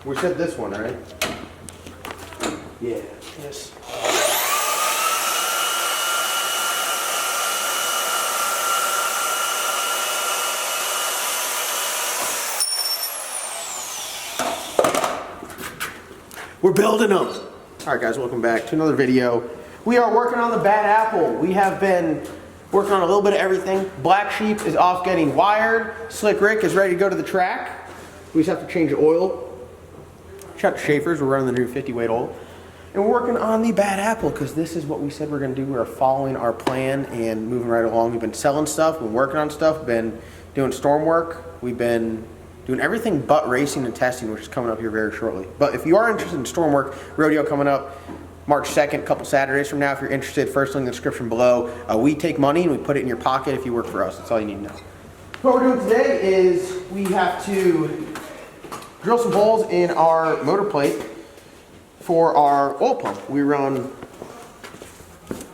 We said this one, right? Yeah. Yes. We're building them. All right, guys, welcome back to another video. We are working on the bad apple. We have been working on a little bit of everything. Black Sheep is off getting wired. Slick Rick is ready to go to the track. We just have to change the oil. Shout out to Schaefer's, we're running the new 50 weight oil. And we're working on the bad apple because this is what we said we're gonna do. We're following our plan and moving right along. We've been selling stuff, been working on stuff, been doing storm work. We've been doing everything but racing and testing, which is coming up here very shortly. But if you are interested in storm work, rodeo coming up March 2nd, a couple Saturdays from now. If you're interested, first link in the description below. We take money and we put it in your pocket if you work for us. That's all you need to know. What we're doing today is we have to drill some holes in our motor plate for our oil pump. We run.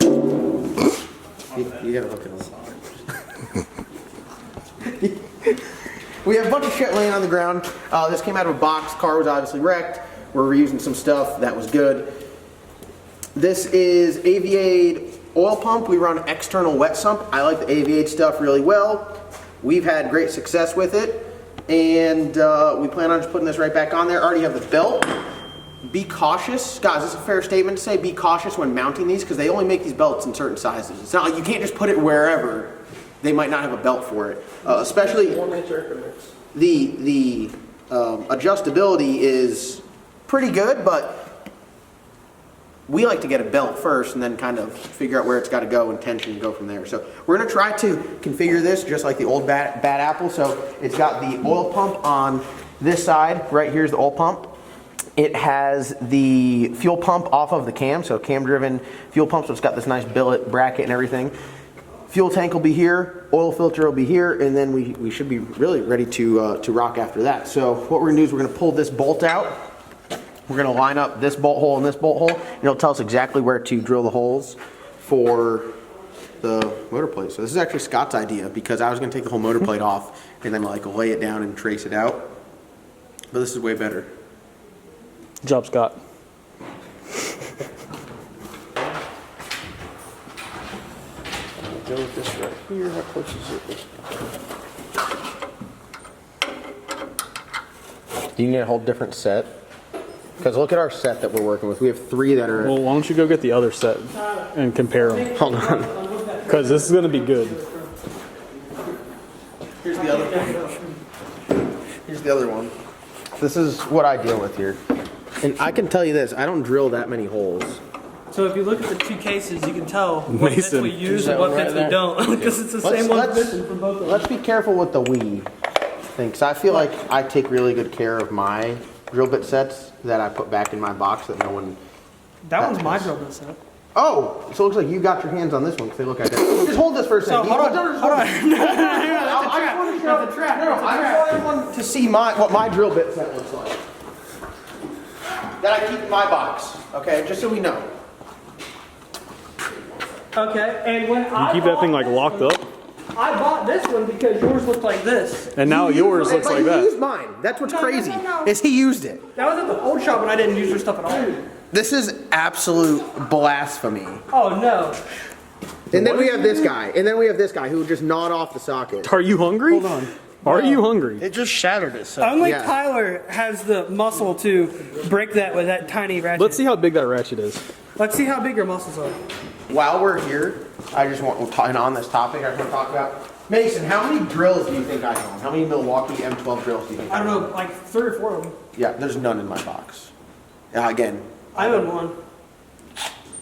You gotta look at them. We have a bunch of shit laying on the ground. This came out of a box. Car was obviously wrecked. We're reusing some stuff that was good. This is Aviade oil pump. We run external wet sump. I like the Aviade stuff really well. We've had great success with it. And we plan on just putting this right back on there. Already have the belt. Be cautious. Guys, is this a fair statement to say? Be cautious when mounting these because they only make these belts in certain sizes. It's not like you can't just put it wherever. They might not have a belt for it. Especially the adjustability is pretty good, but we like to get a belt first and then kind of figure out where it's got to go and tension and go from there. So we're going to try to configure this just like the old bad apple. So it's got the oil pump on this side. Right here's the oil pump. It has the fuel pump off of the cam, so cam driven fuel pump. So it's got this nice billet bracket and everything. Fuel tank will be here, oil filter will be here, and then we should be really ready to rock after that. So what we're gonna do is we're gonna pull this bolt out. We're gonna line up this bolt hole and this bolt hole, and it'll tell us exactly where to drill the holes for the motor plate. So this is actually Scott's idea because I was gonna take the whole motor plate off and then like lay it down and trace it out. But this is way better. Good job, Scott. Go with this right here. How close is it? Do you need a whole different set? Because look at our set that we're working with. We have 3 that are. Well, why don't you go get the other set and compare them? Hold on. Because this is going to be good. Here's the other one. Here's the other one. This is what I deal with here. And I can tell you this, I don't drill that many holes. So if you look at the 2 cases, you can tell what bits Mason. we use and what bits we don't, because it's the same one missing from both of them. Let's be careful with the we thing, because I feel like I take really good care of my drill bit sets that I put back in my box that no one. That one's my drill bit set. Oh, so it looks like you got your hands on this one because they look identical. Just hold this for a second. So hold on. I just want everyone to see what my drill bit set looks like. That I keep in my box, okay? Just so we know. Okay, and when You keep that thing like locked up? I bought this one because yours looked like this. And now yours looks like He that. used mine. That's what's crazy. No. Is he used it. That was at the old shop when I didn't use your stuff at all. This is absolute blasphemy. Oh no. And then we have this guy. And then we have this guy who just gnawed off the socket. Are you hungry? Hold on. Are you hungry? It just shattered itself. Only Yeah. Tyler has the muscle to break that with that tiny ratchet. Let's see how big that ratchet is. Let's see how big your muscles are. While we're here, I just want on this topic I just want to talk about. Mason, how many drills do you think I own? How many Milwaukee M12 drills do you think I don't own? know, like 3 or 4 of them. Yeah, there's none in my box. Again, I own one.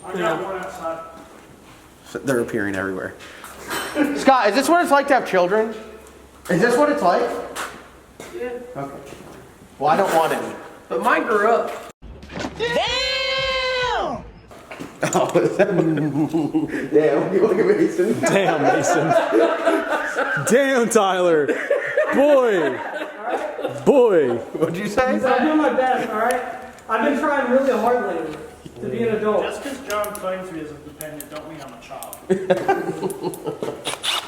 I got one outside. they're appearing everywhere. Scott, is this what it's like to have children? Is this what it's like? Yeah. Okay. Well, I don't want any. But mine grew up. Damn! Oh, is that... Damn, you look at Mason. Damn, Mason. Damn, Tyler. Boy. Boy. What'd you say? I'm doing my best, alright? I've been trying really hard lately to be an adult. Just because John claims he is a dependent, don't mean I'm a child.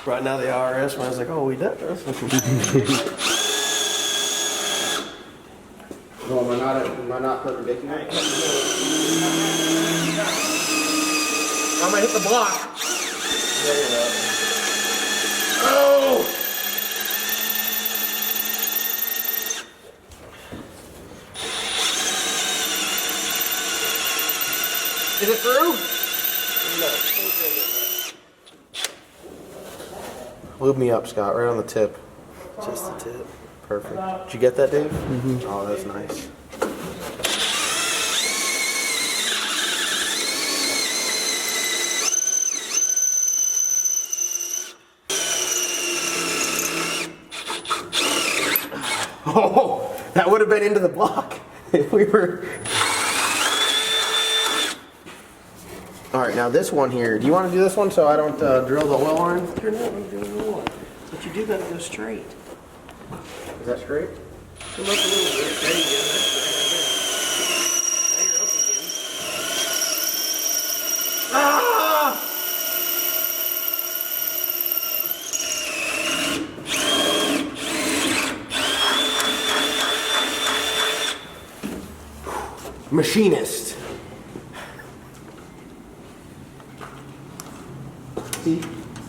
Right now the IRS man is like, oh, we did this. Oh, am I not perpendicular? I'm gonna hit the block. Oh! Is it through? No. Lube me up, Scott, right on the tip. Just the tip. Perfect. Did you get that, Dave? Mm-hmm. Oh, that's nice. Oh, that would have been into the block if we were. All right, now this one here. Do you want to do this one so I don't drill the oil line? You're not going to do the oil. But you do got to go straight. Is that straight? Come up a little bit. There you go. That's right. Now you're up again. Ah! Machinist. See,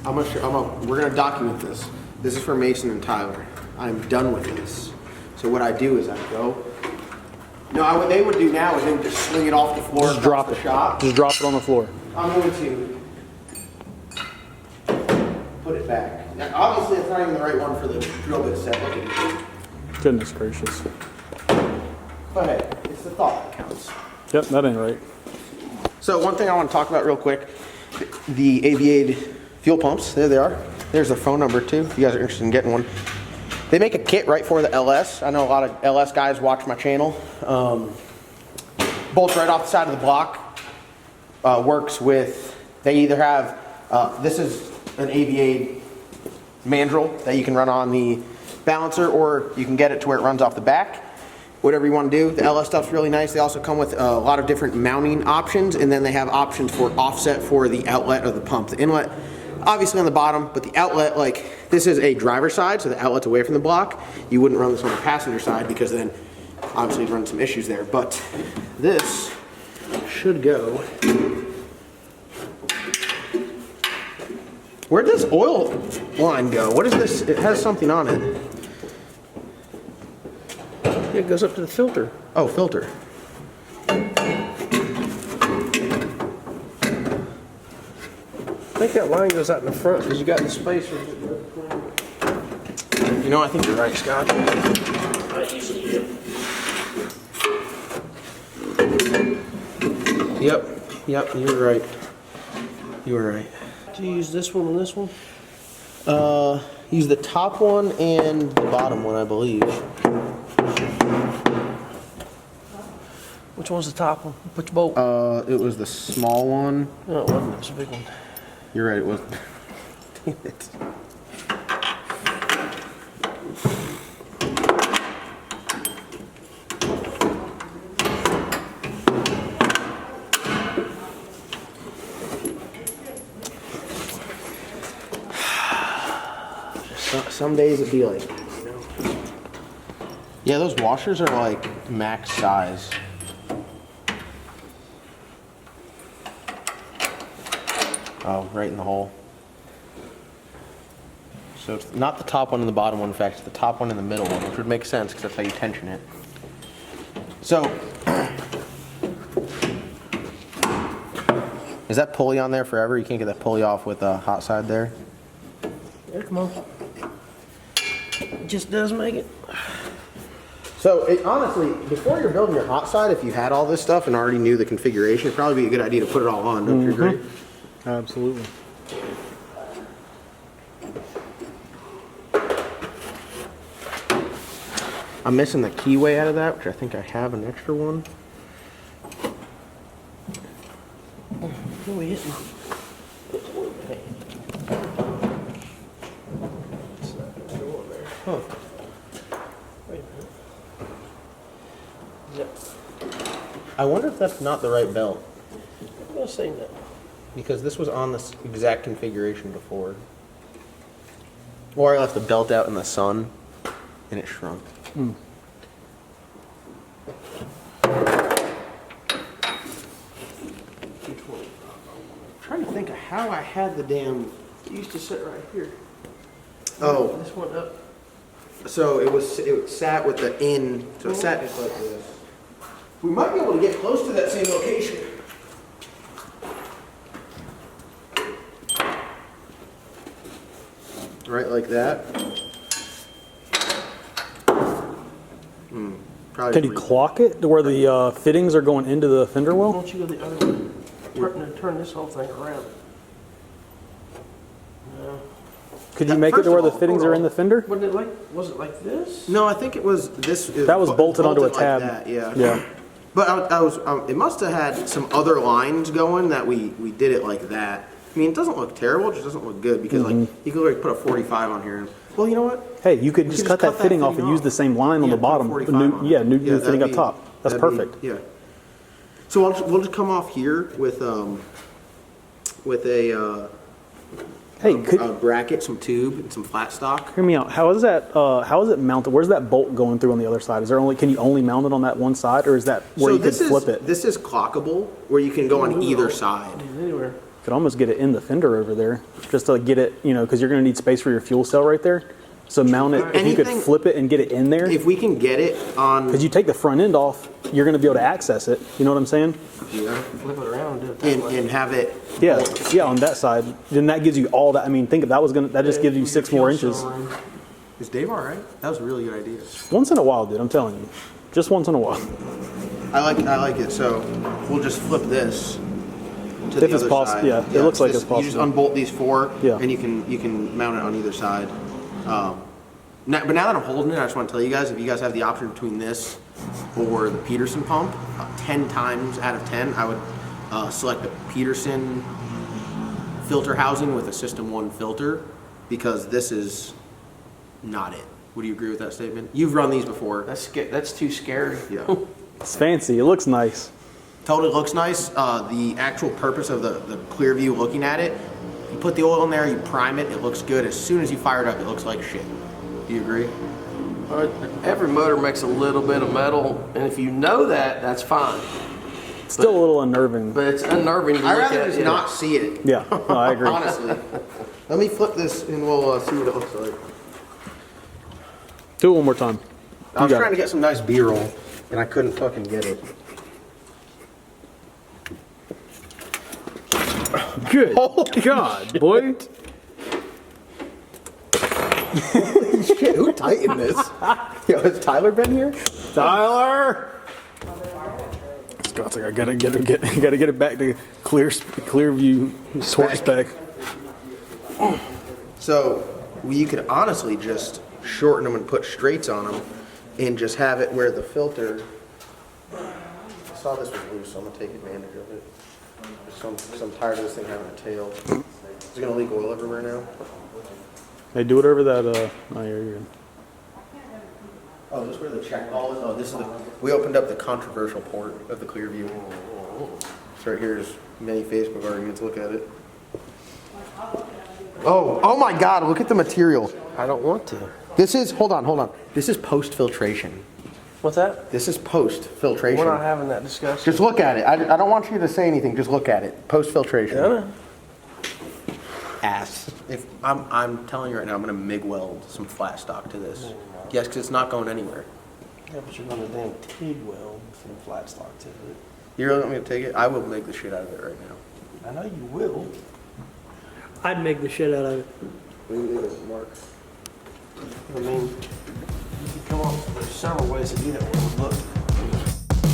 we're gonna document this. This is for Mason and Tyler. I'm done with this. So what I do is I go. No, what they would do now is they would just sling it off the floor. Just drop the it. shop. Just drop it on the floor. I'm going to put it back. Now, obviously, it's not even the right one for the drill bit set. Look at it. Goodness gracious. But hey, it's the thought that counts. Yep, that ain't right. So one thing I want to talk about real quick, the Aviade fuel pumps, there they are. There's their phone number too, if you guys are interested in getting one. They make a kit right for the LS. I know a lot of LS guys watch my channel. Bolts right off the side of the block. Works with, they either have, this is an Aviade mandrel that you can run on the balancer, or you can get it to where it runs off the back. Whatever you want to do. The LS stuff's really nice. They also come with a lot of different mounting options, and then they have options for offset for the outlet of the pump. The inlet, obviously on the bottom, but the outlet, like, this is a driver side, so the outlet's away from the block. You wouldn't run this on the passenger side because then obviously you'd run some issues there. But this should go. Where'd this oil line go? What is this? It has something on it. It goes up to the filter. Oh, filter. I think that line goes out in the front because you got the space. You know, I think you're right, Scott. Yep, you're right. You were right. Do you use this one and this one? Use the top one and the bottom one, I believe. Which one's the top one? Which bolt? It was the small one. No, it wasn't. It was a big one. You're right, it was. Damn it. Some days it'd be like that, you know? Yeah, those washers are like max size. Oh, right in the hole. So it's not the top one and the bottom one, in fact, it's the top one and the middle one, which would make sense because that's how you tension it. So, is that pulley on there forever? You can't get that pulley off with a hot side there? Yeah, come on. It just does make it. So, honestly, before you're building your hot side, if you had all this stuff and already knew the configuration, it'd probably be a good idea to put it all on, don't you agree? Absolutely. I'm missing the keyway out of that, which I think I have an extra one. Who are we hitting? Huh. Wait a minute. I wonder if that's not the right belt, I'm gonna say no. because this was on this exact configuration before. Or I left the belt out in the sun and it shrunk. how I had the damn. It used to sit right here. Oh, This one up. so it sat with the in, so it sat just like this. We might be able to get close to that same location. Right like that. Probably. Can you clock it to where the fittings are going into the fender Why well? don't you go the other way? Turn this whole thing around. No. Could you make it First to where of the all, fittings hold are on. in the fender? Was it like this? No, I think it was this. That was bolted onto a tab. Like that, yeah. Yeah. But I was. It must have had some other lines going that we did it like that. I mean, it doesn't look terrible. It just doesn't look good because like you could like put a 45 on here. And, well, you know what? Hey, you could just cut that fitting off and use the same line on Yeah, the bottom. put a 45 on it. New Yeah, fitting that'd up top. That's that'd perfect. Yeah. So we'll just come off here with a Hey, could, bracket, some tube, and some flat stock. hear me out. How is that? How is it mounted? Where's that bolt going through on the other side? Is there only? Can you only mount it on that one side, or is that where you could flip it? This is clockable, where you can go on either side. Anywhere. Could almost get it in the fender over there, just to get it. Because you're going to need space for your fuel cell right there. So mount it. If you could Anything- flip it and get it in there, If we can get it on, because you take the front end off, you're going to be able to access it. You know what I'm saying? yeah, Flip it around and do it that way. and have it. Yeah, yeah. On that side, then that gives you all that. I mean, think if that was going to. That just gives you 6 more inches. Is Dave all right? That was a really good idea. Once in a while, dude. I'm telling you, just once in a while. I like it. So we'll just flip this to If the it's other possible, side. yeah, it looks like it's You just possible. unbolt these 4, Yeah. and you can mount it on either side. But now that I'm holding it, I just want to tell you guys, if you guys have the option between this or the Peterson pump, 10 times out of 10, I would select the Peterson filter housing with a System 1 filter, because this is not it. Would you agree with that statement? You've run these before. That's too scary. Yeah. It's fancy. It looks nice. Totally looks nice. The actual purpose of the clear view looking at it, you put the oil in there, you prime it, it looks good. As soon as you fire it up, it looks like shit. Do you agree? Every motor makes a little bit of metal, and if you know that, that's fine. It's still a little unnerving. But it's unnerving to I'd look rather at. just Yeah. not see it. Yeah, no, I agree. Honestly. Let me flip this and we'll see what it looks like. Do it one more time. I was got trying it. to get some nice B-roll and I couldn't fucking get it. Good God, boy. Shit, who tightened this? Yo, has Tyler been here? Tyler. Scott's like, I gotta get it back to clear view torque spec. So you could honestly just shorten them and put straights on them and just have it where the filter. I saw this was loose, so I'm gonna take advantage of it. I'm tired of this thing having a tail. It's gonna leak oil everywhere now. Hey, do it over that. Oh, you're good. Oh, is this where the check ball is? Oh, this is we opened up the controversial port of the Clearview. So right here is many Facebook arguments. Look at it. Oh my God! Look at the material. I don't want to. This is hold on. This is post filtration. What's that? This is post filtration. We're not having that discussion. Just look at it. I don't want you to say anything. Just look at it. Post filtration. I know. Ass. If I'm telling you right now, I'm gonna MIG weld some flat stock to this. Yes, because it's not going anywhere. Yeah, but you're gonna damn TIG weld some flat stock to it. You really want me to take it? I will MIG the shit out of it right now. I know you will. I'd make the shit out of it. What do you think, Mark? I mean, you can come up with several ways to do that one. Look.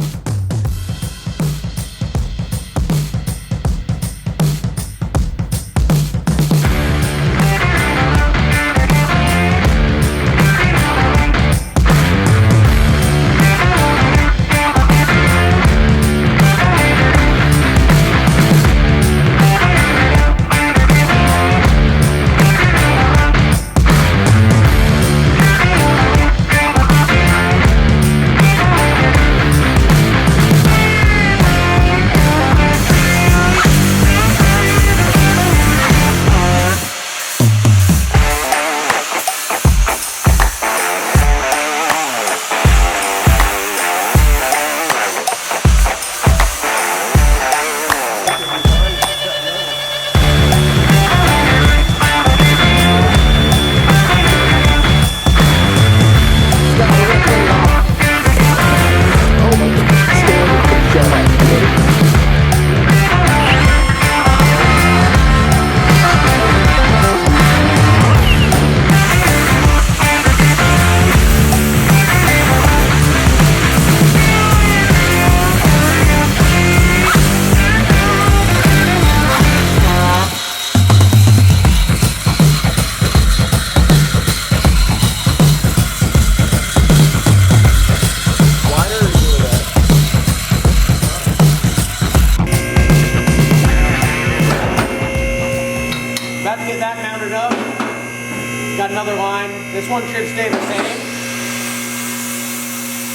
one should stay the same.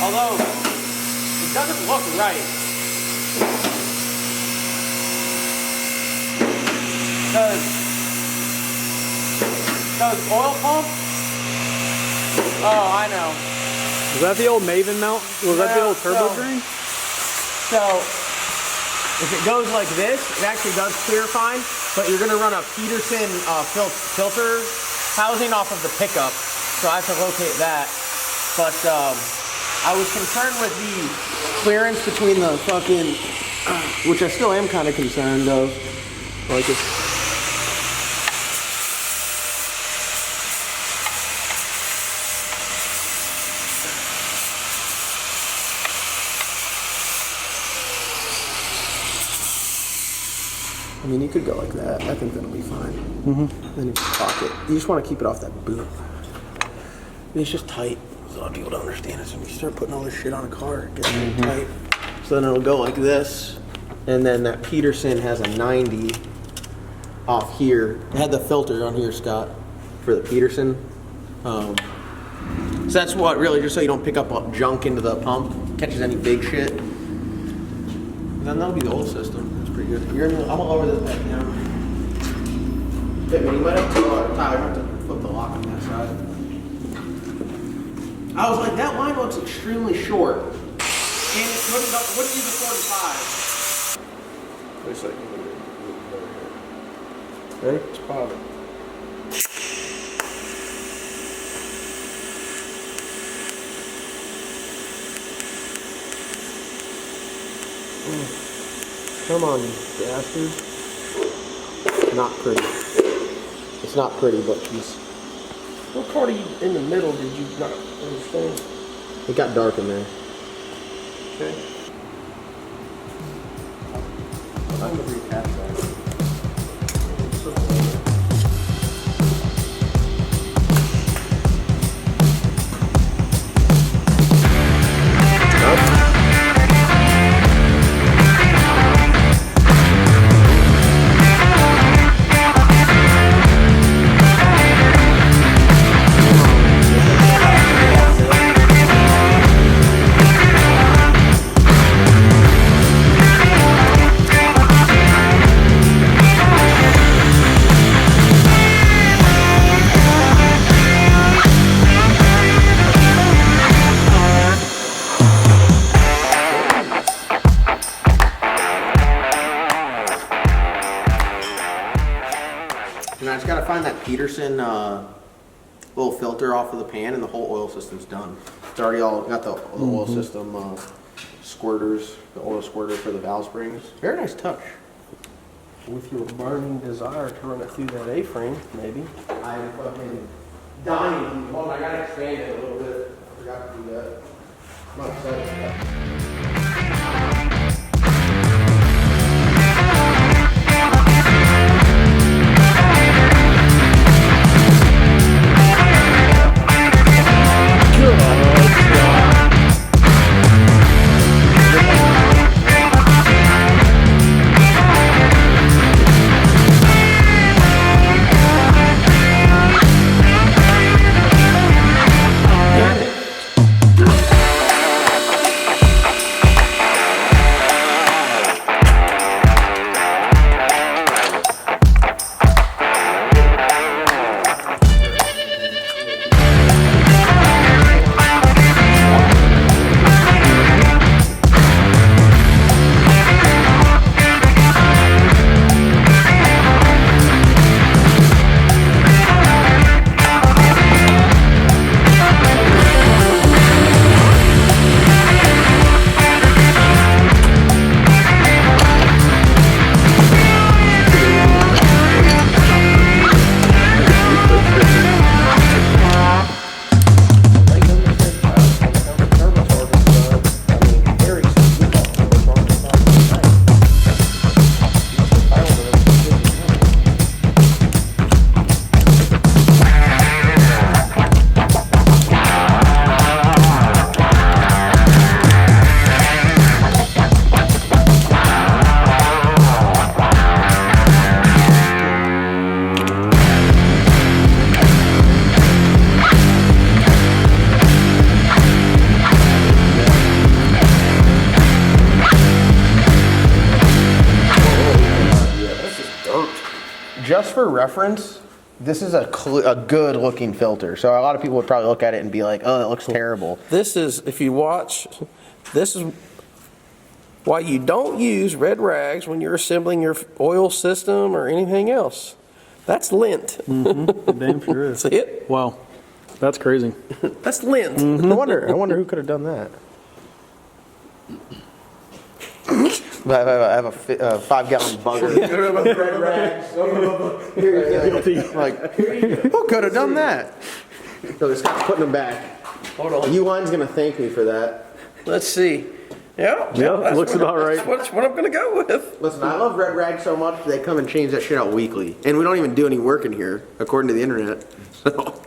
Although, it doesn't look right. Does oil pump? Oh, I know. Was that the old Maven mount? Was that the old turbo so- drain? So, if it goes like this, it actually does clear fine, but you're gonna run a Peterson filter housing off of the pickup, so I have to locate that. But I was concerned with the clearance between the fucking, which I still am kind of concerned of. Like it's, I mean, you could go like that. I think that'll be fine. Then you pocket. You just want to keep it off that boot. And it's just tight. A lot of people don't understand it. So when you start putting all this shit on a car, it gets really tight. So then it'll go like this. And then that Peterson has a 90 off here. It had the filter on here, Scott, for the Peterson. So that's what really, just so you don't pick up junk into the pump, catches any big shit. And then that'll be the oil system. Pretty good. I'm gonna lower this back down. Yeah, but you might have to Tyler, have to flip the lock on that side. I was like, that line looks extremely short. And it wouldn't use a 45. Wait a second. Ready? It's popping. Come on, you bastard. Not pretty. It's not pretty, but she's... What part of you in the middle did you not understand? It got dark in there. Okay. I'm gonna recap that. And I just gotta find that Peterson little filter off of the pan, and the whole oil system's done. It's already all got the oil system squirters, the oil squirter for the valve springs. Very nice touch. With your burning desire to run it through that A-frame, maybe. I'm fucking dying. Hold on, I gotta expand it a little bit. I forgot to do that. I'm not excited. just for reference, this is a good looking filter. So a lot of people would probably look at it and be like, oh, that looks terrible. This is, if you watch, this is why you don't use red rags when you're assembling your oil system or anything else. That's lint. Damn sure is. See it? Wow, that's crazy. That's lint. I wonder who could have done that. I have a 5-gallon bugger. Red rags. Like, who could have done that? So just kind of putting them back. Hold on. Uline's gonna thank me for that. Let's see. Yeah, that's looks about right. That's what I'm going to go with. Listen, I love red rags so much they come and change that shit out weekly, and we don't even do any work in here, according to the internet. So,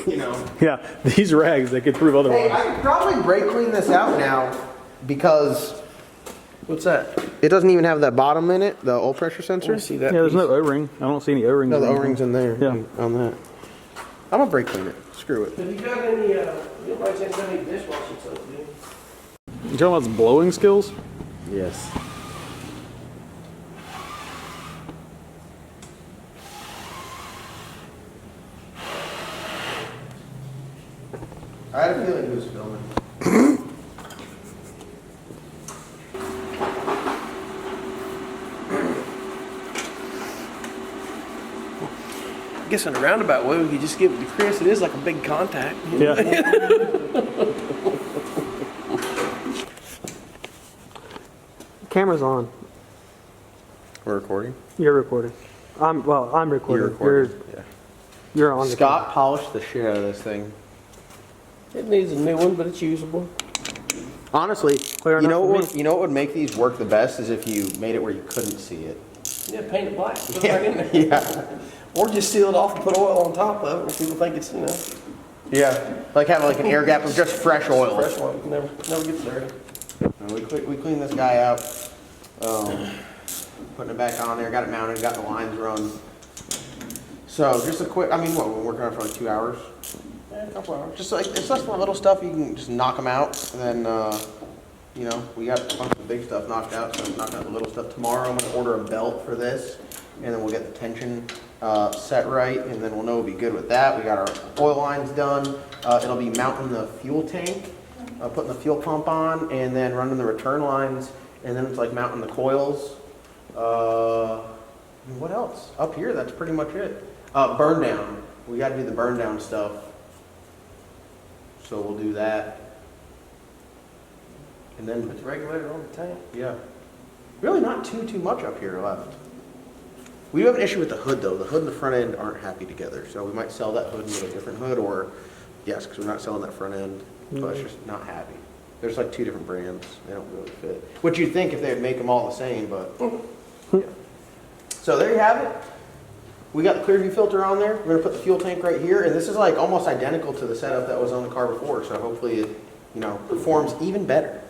you know. Yeah, these rags, they could prove Hey, otherwise. I could probably brake clean this out now because What's that? it doesn't even have that bottom in it, the oil pressure sensor. See that? Yeah, there's piece? no O-ring. I don't see any O-rings. No, the in there. O-ring's in there. Yeah. On that. I'm gonna brake clean it. Screw it. Have you got any, you might have any dishwashing soap, do you? You talking about his blowing skills? Yes. I had a feeling he was filming. I guess in a roundabout way, we could just give it to Chris. It is like a big contact. Yeah. Camera's on. We're recording. You're recording. I'm recording. You're recording. Yeah. You're on. Scott polished the shit out of this thing. It needs a new one, but it's usable. Honestly, Clear you know enough what for you know what would make these work the best is if you made it where you couldn't see it. Yeah, paint it black. Put it back in there. Yeah. Or just seal it off and put oil on top of it, and people think it's, you know, Yeah. Like having like an air gap of just fresh oil. fresh oil. Never gets dirty. We cleaned this guy out. Putting it back on there, got it mounted, got the lines run. So just a quick, I mean, what, we're working on it for like 2 hours? Yeah, a couple hours. Just like, it's just for little stuff, you can just knock them out, and then, you know, we got a bunch of the big stuff knocked out, so I'm knocking out the little stuff tomorrow. I'm gonna order a belt for this, and then we'll get the tension set right, and then we'll know we'll be good with that. We got our oil lines done. It'll be mounting the fuel tank, putting the fuel pump on, and then running the return lines, and then it's like mounting the coils. What else? Up here, that's pretty much it. Burn down. We gotta do the burn down stuff. So we'll do that. And then, Put the regulator on the tank. yeah. Really not too much up here left. We do have an issue with the hood though. The hood and the front end aren't happy together. So we might sell that hood and get a different hood, or, yes, because we're not selling that front end, but it's just not happy. There's like 2 different brands. They don't really fit. Which you'd think if they'd make them all the same, but, yeah. So there you have it. We got the Clearview filter on there. We're gonna put the fuel tank right here, and this is like almost identical to the setup that was on the car before. So hopefully it, you know, performs even better.